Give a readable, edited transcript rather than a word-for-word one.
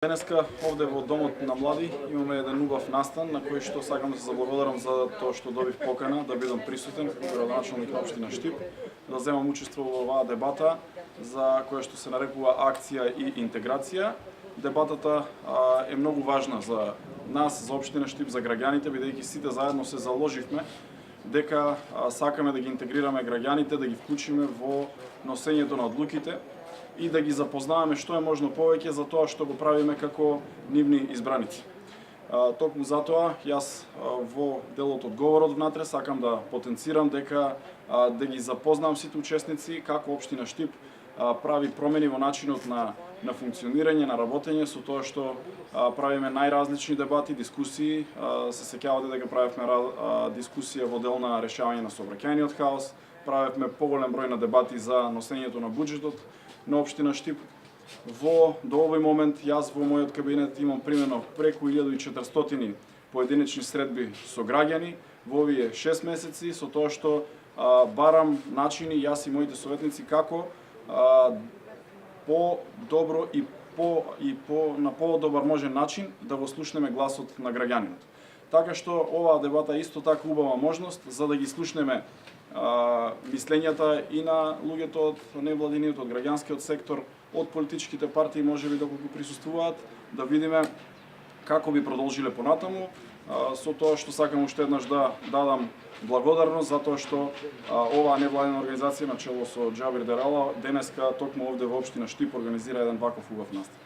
Денеска овде во Домот на млади имаме еден убав настан на кој што сакам да се заблагодарам за тоа што добив покана да бидам присутен како градоначалник на општина Штип, да земам учество во оваа дебата за која што се нарекува акција и интеграција. Дебатата е многу важна за нас, за општина Штип, за граѓаните, бидејќи сите заедно се заложивме дека сакаме да ги интегрираме граѓаните, да ги вклучиме во носењето на одлуките и да ги запознаваме што е можно повеќе за тоа што го правиме како нивни избраници. Токму затоа, јас во делот од говорот внатре сакам да потенцирам дека да ги запознам сите учесници како општина Штип прави промени во начинот на функционирање, на работење, со тоа што правиме најразлични дебати, дискусии. Се сеќавате дека правевме дискусија во дел на решавање на сообраќајниот хаос, правевме поголем број на дебати за носењето на буџетот на општина Штип. До овој момент јас во мојот кабинет имам примерно преку 1400 поединечни средби со граѓани во овие 6 месеци, со тоа што барам начини јас и моите советници како по-добро и на по-добар можен начин да го слушнеме гласот на граѓанинот. Така што оваа дебата е исто така убава можност за да ги слушнеме мислењата и на луѓето од невладиниот, од граѓанскиот сектор, од политичките партии, можеби доколку присуствуваат, да видиме како би продолжиле понатаму. Со тоа што сакам уште еднаш да дадам благодарност за тоа што оваа невладина организација на чело со Џабир Дерала денеска токму овде во општина Штип организира еден ваков убав настан.